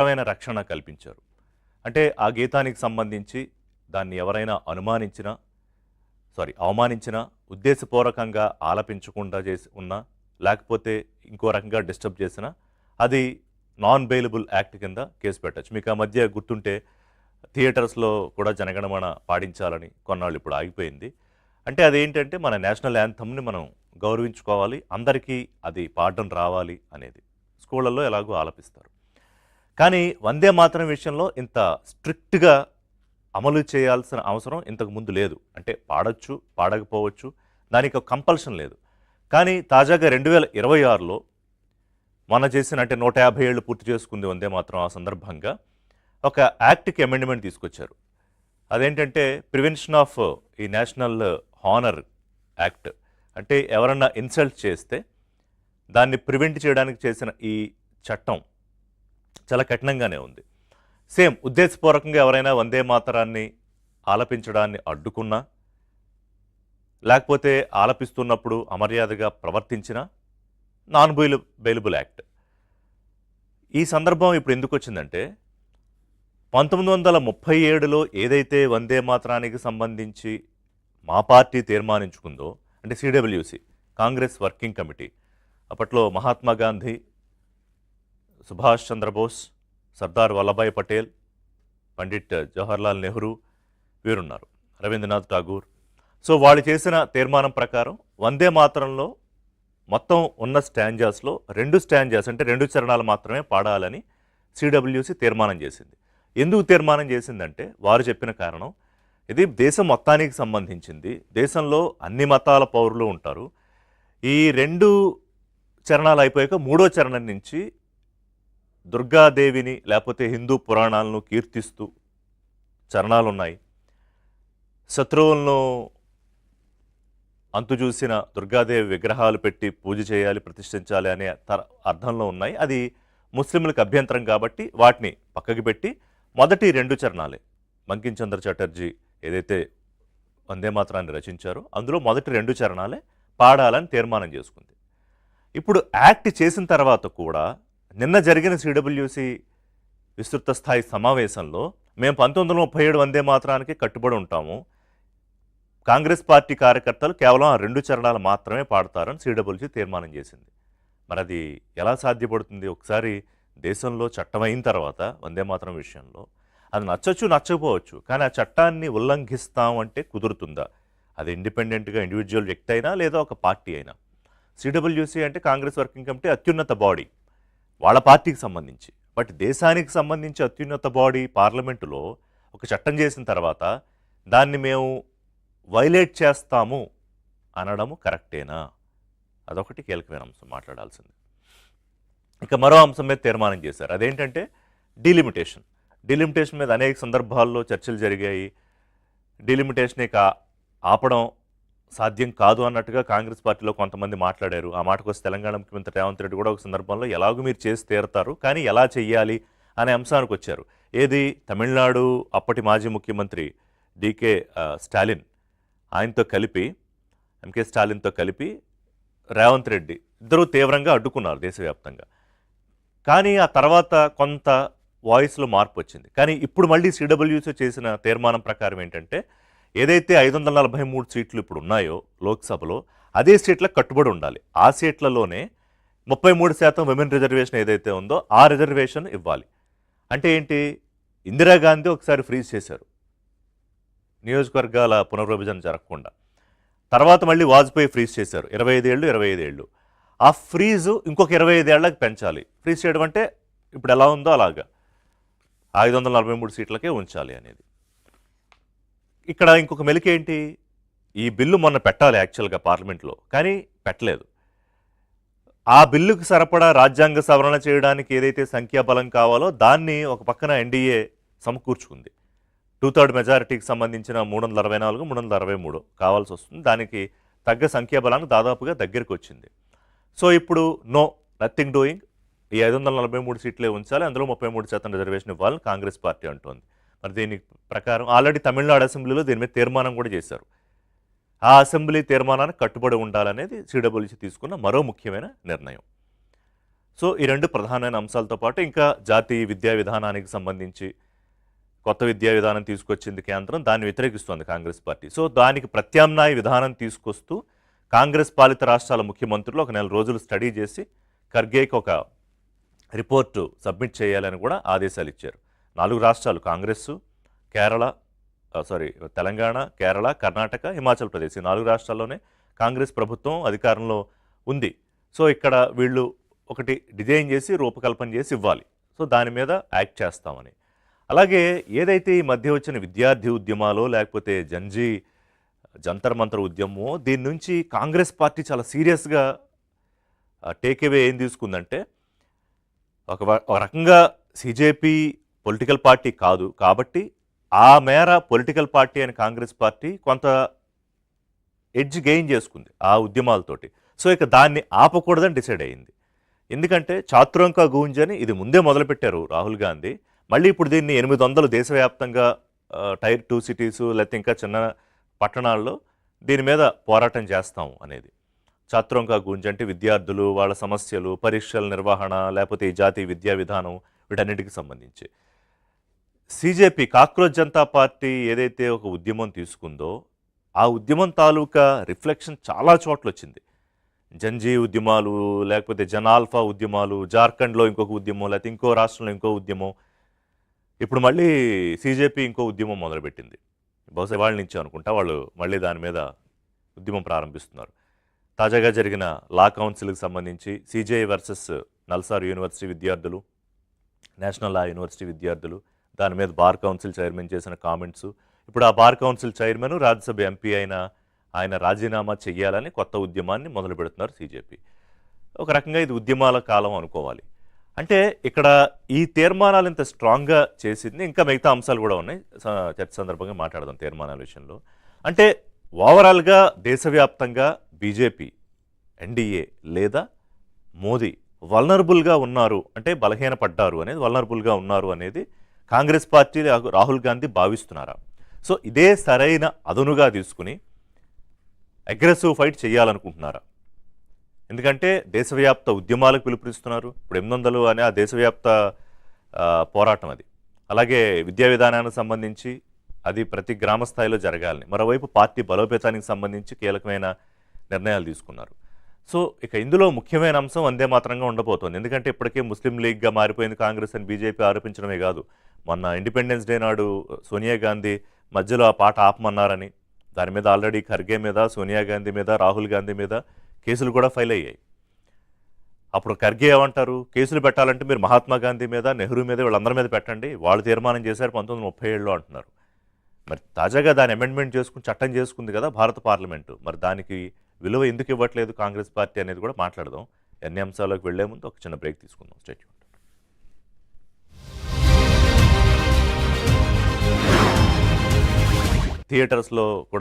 రకమైన రక్షణ కల్పించారు. అంటే ఆ గీతానికి సంబంధించి దాన్ని ఎవరైనా అవమానించినా, ఉద్దేశపూర్వకంగా ఆలపించకుండా చేసి ఉన్నా, లేకపోతే ఇంకో రకంగా డిస్టర్బ్ చేసినా అది నాన్ బెయిలబుల్ యాక్ట్ కింద కేసు పెట్టచ్చు. మీకు ఆ మధ్య గుర్తుంటే థియేటర్స్లో కూడా జనగణమన పాడించాలని కొన్నాళ్ళు ఇప్పుడు ఆగిపోయింది. అంటే అదేంటంటే మన నేషనల్ యాంథమ్ని మనం గౌరవించుకోవాలి, అందరికీ అది పాడడం రావాలి అనేది. స్కూళ్ళల్లో ఎలాగో ఆలపిస్తారు. కానీ వందే మాతరం విషయంలో ఇంత స్ట్రిక్ట్గా అమలు చేయాల్సిన అవసరం ఇంతకు ముందు లేదు. అంటే పాడొచ్చు, పాడకపోవచ్చు, దానికి ఒక కంపల్షన్ లేదు. కానీ తాజాగా 2026లో మొన్న చేసిన అంటే 150 ఏళ్ళు పూర్తి చేసుకుంది వందే మాతరం. ఆ సందర్భంగా ఒక యాక్ట్కి అమెండ్మెంట్ తీసుకొచ్చారు. అదేంటంటే ప్రివెన్షన్ ఆఫ్ ఈ నేషనల్ హానర్ యాక్ట్. అంటే ఎవరన్నా ఇన్సల్ట్ చేస్తే దాన్ని ప్రివెంట్ చేయడానికి చేసిన ఈ చట్టం చాలా కఠినంగానే ఉంది. సేమ్ ఉద్దేశపూర్వకంగా ఎవరైనా వందే మాతరాన్ని ఆలపించడాన్ని అడ్డుకున్నా, లేకపోతే ఆలపిస్తున్నప్పుడు అమర్యాదగా ప్రవర్తించినా నాన్ బెయిలబుల్ యాక్ట్. ఈ సందర్భం ఇప్పుడు ఎందుకు వచ్చిందంటే 1937లో ఏదైతే వందే మాతరానికి సంబంధించి మా పార్టీ తీర్మానించుకుందో, అంటే సిడబ్ల్యూసి కాంగ్రెస్ వర్కింగ్ కమిటీ, అప్పట్లో మహాత్మా గాంధీ, సుభాష్ చంద్రబోస్, సర్దార్ వల్లభాయ్ పటేల్, పండిట్ జవహర్లాల్ నెహ్రూ వీరున్నారు, రవీంద్రనాథ్ ఠాగూర్. సో వాళ్ళు చేసిన తీర్మానం ప్రకారం వందే మాతరంలో మొత్తం ఉన్న స్టాంజాస్లో 2 స్టాంజాస్ అంటే 2 చరణాలు మాత్రమే పాడాలని సిడబ్ల్యూసి తీర్మానం చేసింది. ఎందుకు తీర్మానం చేసిందంటే వారు చెప్పిన కారణం, ఇది దేశం మొత్తానికి సంబంధించింది, దేశంలో అన్ని మతాల పౌరులు ఉంటారు. ఈ 2 చరణాలు అయిపోయాక 3వ చరణం నుంచి దుర్గాదేవిని లేకపోతే హిందూ పురాణాలను కీర్తిస్తూ చరణాలు ఉన్నాయి. శత్రువులను అంతుచూసిన దుర్గాదేవి విగ్రహాలు పెట్టి పూజ చేయాలి, ప్రతిష్ఠించాలి అనే అర్థంలో ఉన్నాయి. అది ముస్లింలకు అభ్యంతరం కాబట్టి వాటిని పక్కకి పెట్టి మొదటి 2 చరణాలే బంకిం చంద్ర చటర్జీ ఏదైతే వందే మాతరాన్ని రచించారో అందులో మొదటి 2 చరణాలే పాడాలని తీర్మానం చేసుకుంది. ఇప్పుడు యాక్ట్ చేసిన తర్వాత కూడా నిన్న జరిగిన సిడబ్ల్యూసి విస్తృత స్థాయి సమావేశంలో మేము 1937 వందే మాతరానికి కట్టుబడి ఉంటాము, కాంగ్రెస్ పార్టీ కార్యకర్తలు కేవలం ఆ 2 చరణాలు మాత్రమే పాడతారని సిడబ్ల్యూసి తీర్మానం చేసింది. మరి అది ఎలా సాధ్యపడుతుంది? ఒకసారి దేశంలో చట్టం అయిన తర్వాత వందే మాతరం విషయంలో అది నచ్చచ్చు, నచ్చకపోవచ్చు, కానీ ఆ చట్టాన్ని ఉల్లంఘిస్తాం అంటే కుదురుతుందా? అది ఇండిపెండెంట్గా ఇండివిజువల్ వ్యక్తి అయినా లేదా ఒక పార్టీ అయినా. సిడబ్ల్యూసి అంటే కాంగ్రెస్ వర్కింగ్ కమిటీ అత్యున్నత బాడీ వాళ్ళ పార్టీకి సంబంధించి. బట్ దేశానికి సంబంధించి అత్యున్నత బాడీ పార్లమెంటులో ఒక చట్టం చేసిన తర్వాత దాన్ని మేము వైలేట్ చేస్తాము అనడము కరెక్టేనా? అదొకటి కీలకమైన అంశం మాట్లాడాల్సింది. ఇక మరో అంశం మీద తీర్మానం చేశారు. అదేంటంటే డీలిమిటేషన్. డీలిమిటేషన్ మీద అనేక సందర్భాల్లో చర్చలు జరిగాయి. డీలిమిటేషన్ ఇక ఆపడం సాధ్యం కాదు అన్నట్టుగా కాంగ్రెస్ పార్టీలో కొంతమంది మాట్లాడారు. ఆ మాటకు వస్తే తెలంగాణ ముఖ్యమంత్రి రేవంత్ రెడ్డి కూడా ఒక సందర్భంలో ఎలాగో మీరు చేసి తీరుతారు, కానీ ఎలా చెయ్యాలి అనే అంశానికి వచ్చారు. ఏది తమిళనాడు అప్పటి మాజీ ముఖ్యమంత్రి డికే స్టాలిన్ ఆయనతో కలిపి, ఎంకే స్టాలిన్తో కలిపి రేవంత్ రెడ్డి ఇద్దరూ తీవ్రంగా అడ్డుకున్నారు దేశవ్యాప్తంగా. కానీ ఆ తర్వాత కొంత వాయిస్లో మార్పు వచ్చింది. కానీ ఇప్పుడు మళ్ళీ సిడబ్ల్యూసీ చేసిన తీర్మానం ప్రకారం ఏంటంటే ఏదైతే 543 సీట్లు ఇప్పుడు ఉన్నాయో లోక్సభలో అదే సీట్లకు కట్టుబడి ఉండాలి. ఆ సీట్లలోనే 33% విమెన్ రిజర్వేషన్ ఏదైతే ఉందో ఆ రిజర్వేషన్ ఇవ్వాలి. అంటే ఏంటి? ఇందిరాగాంధీ ఒకసారి ఫ్రీజ్ చేశారు నియోజకవర్గాల పునర్విభజన జరగకుండా. తర్వాత మళ్ళీ వాజ్పేయి ఫ్రీజ్ చేశారు 25 ఏళ్ళు. ఆ ఫ్రీజు ఇంకొక 25 ఏళ్లకు పెంచాలి. ఫ్రీజ్ చేయడం అంటే ఇప్పుడు ఎలా ఉందో అలాగా 543 సీట్లకే ఉంచాలి అనేది. ఇక్కడ ఇంకొక మెలికేంటి? ఈ బిల్లు మొన్న పెట్టాలి యాక్చువల్గా పార్లమెంట్లో, కానీ పెట్టలేదు. ఆ బిల్లుకు సరిపడా రాజ్యాంగ సవరణ చేయడానికి ఏదైతే సంఖ్యాబలం కావాలో దాన్ని ఒక పక్కన ఎన్డీఏ సమకూర్చుకుంది. 2/3 మెజారిటీకి సంబంధించిన 364, 363 కావాల్సి వస్తుంది. దానికి తగ్గ సంఖ్యాబలానికి దాదాపుగా దగ్గరికి వచ్చింది. సో ఇప్పుడు నథింగ్ డూయింగ్, ఈ 543 సీట్లే ఉంచాలి, అందులో 33% రిజర్వేషన్ ఇవ్వాలని కాంగ్రెస్ పార్టీ అంటోంది. మరి దీని ప్రకారం ఆల్రెడీ తమిళనాడు అసెంబ్లీలో దీని మీద తీర్మానం కూడా చేశారు. ఆ అసెంబ్లీ తీర్మానానికి కట్టుబడి ఉండాలనేది సిడబ్ల్యూసీ తీసుకున్న మరో ముఖ్యమైన నిర్ణయం. సో ఈ రెండు ప్రధానమైన అంశాలతో పాటు ఇంకా జాతీయ విద్యా విధానానికి సంబంధించి కొత్త విద్యా విధానం తీసుకొచ్చింది కేంద్రం, దాన్ని వ్యతిరేకిస్తోంది కాంగ్రెస్ పార్టీ. సో దానికి ప్రత్యామ్నాయ విధానం తీసుకొస్తూ కాంగ్రెస్ పాలిత రాష్ట్రాల ముఖ్యమంత్రులు ఒక నెల రోజులు స్టడీ చేసి ఖర్గేకి ఒక రిపోర్టు సబ్మిట్ చేయాలని కూడా ఆదేశాలు ఇచ్చారు. 4 రాష్ట్రాలు కాంగ్రెస్, కేరళ తెలంగాణ, కేరళ, కర్ణాటక, హిమాచల్ ప్రదేశ్ ఈ 4 రాష్ట్రాల్లోనే కాంగ్రెస్ ప్రభుత్వం అధికారంలో ఉంది. సో ఇక్కడ వీళ్ళు ఒకటి డిజైన్ చేసి రూపకల్పన చేసి ఇవ్వాలి. సో దాని మీద యాక్ట్ చేస్తామని. అలాగే ఏదైతే ఈ మధ్య వచ్చిన విద్యార్థి ఉద్యమాలో లేకపోతే జంతర్ మంతర్ ఉద్యమమో దీని నుంచి కాంగ్రెస్ పార్టీ చాలా సీరియస్గా టేక్ అవే ఏం తీసుకుందంటే ఒక రకంగా సిజేపీ పొలిటికల్ పార్టీ కాదు కాబట్టి ఆ మేర పొలిటికల్ పార్టీ అని కాంగ్రెస్ పార్టీ కొంత ఎడ్జ్ గెయిన్ చేసుకుంది ఆ ఉద్యమాలతోటి. సో ఇక దాన్ని ఆపకూడదని డిసైడ్ అయ్యింది. ఎందుకంటే చాతురంక గూంజ్ అని ఇది ముందే మొదలుపెట్టారు రాహుల్ గాంధీ. మళ్ళీ ఇప్పుడు దీన్ని 800 దేశవ్యాప్తంగా టైర్ 2 సిటీసు లేకపోతే ఇంకా చిన్న పట్టణాల్లో దీని మీద పోరాటం చేస్తాం అనేది. చాతురంక గూంజ్ అంటే విద్యార్థులు, వాళ్ళ సమస్యలు, పరీక్షల నిర్వహణ, లేకపోతే ఈ జాతీయ విద్యా విధానం వీటన్నిటికి సంబంధించి సిజేపీ కాక్రోచ్ జనతా పార్టీ ఏదైతే ఒక ఉద్యమం తీసుకుందో ఆ ఉద్యమం తాలూకా రిఫ్లెక్షన్ చాలా చోట్ల వచ్చింది. జంజీ ఉద్యమాలు, లేకపోతే జనాల్ఫా ఉద్యమాలు, జార్ఖండ్లో ఇంకొక ఉద్యమం, లేకపోతే ఇంకో రాష్ట్రంలో ఇంకో ఉద్యమం, ఇప్పుడు మళ్ళీ సిజేపీ ఇంకో ఉద్యమం మొదలుపెట్టింది. బహుశా వాళ్ళ నుంచి అనుకుంటా వాళ్ళు మళ్ళీ దాని మీద ఉద్యమం ప్రారంభిస్తున్నారు. తాజాగా జరిగిన లా కౌన్సిల్కి సంబంధించి సిజేఐ వర్సెస్ నల్సార్ యూనివర్సిటీ విద్యార్థులు, నేషనల్ లా యూనివర్సిటీ విద్యార్థులు, దాని మీద బార్ కౌన్సిల్ చైర్మన్ చేసిన కామెంట్స్, ఇప్పుడు ఆ bar council chairman Rajya Sabha MP అయిన ఆయన రాజీనామా చెయ్యాలని కొత్త ఉద్యమాన్ని మొదలు పెడుతున్నారు సిజేపీ. ఒక రకంగా ఇది ఉద్యమాల కాలం అనుకోవాలి. అంటే ఇక్కడ ఈ తీర్మానాలు ఇంత స్ట్రాంగ్గా చేసింది, ఇంకా మిగతా అంశాలు కూడా ఉన్నాయి, చర్చ సందర్భంగా మాట్లాడదాం తీర్మానాల విషయంలో. అంటే ఓవరాల్గా దేశవ్యాప్తంగా బీజేపీ, ఎన్డీఏ లేదా మోదీ వల్నరబుల్గా ఉన్నారు, అంటే బలహీనపడ్డారు అనేది, వల్నరబుల్గా ఉన్నారు అనేది కాంగ్రెస్ పార్టీ రాహుల్ గాంధీ భావిస్తున్నారా? సో ఇదే సరైన అదునుగా తీసుకుని అగ్రెసివ్ ఫైట్ చేయాలనుకుంటున్నారా? ఎందుకంటే దేశవ్యాప్త ఉద్యమాలకు పిలుపునిస్తున్నారు. ఇప్పుడు 800 అనే ఆ దేశవ్యాప్త పోరాటం అది. అలాగే విద్యా విధానానికి సంబంధించి అది ప్రతి గ్రామ స్థాయిలో జరగాలని, మరోవైపు పార్టీ బలోపేతానికి సంబంధించి కీలకమైన నిర్ణయాలు తీసుకున్నారు. సో ఇక ఇందులో ముఖ్యమైన అంశం వందే మాత్రంగా ఉండబోతోంది. ఎందుకంటే ఇప్పటికే ముస్లిం లీగ్గా మారిపోయింది కాంగ్రెస్ అని బీజేపీ ఆరోపించడమే కాదు, మొన్న ఇండిపెండెన్స్ డే నాడు సోనియా గాంధీ మధ్యలో ఆ పాట ఆపమన్నారని, దాని మీద ఆల్రెడీ ఖర్గే మీద, సోనియా గాంధీ మీద, రాహుల్ గాంధీ మీద కేసులు కూడా ఫైల్ అయ్యాయి. అప్పుడు ఖర్గే ఏమంటారు, కేసులు పెట్టాలంటే మీరు మహాత్మా గాంధీ మీద, నెహ్రూ మీద, వీళ్ళందరి మీద పెట్టండి, వాళ్ళు తీర్మానం చేశారు 1937లో అంటున్నారు. మరి తాజాగా దాన్ని అమెండ్మెంట్ చేసుకుని చట్టం చేసుకుంది కదా భారత పార్లమెంటు. మరి దానికి విలువ ఎందుకు ఇవ్వట్లేదు కాంగ్రెస్ పార్టీ అనేది కూడా మాట్లాడదాం. ఎన్ని అంశాలకు వెళ్లే ముందు ఒక చిన్న బ్రేక్ తీసుకుందాం. స్టేట్ థియేటర్స్లో కూడా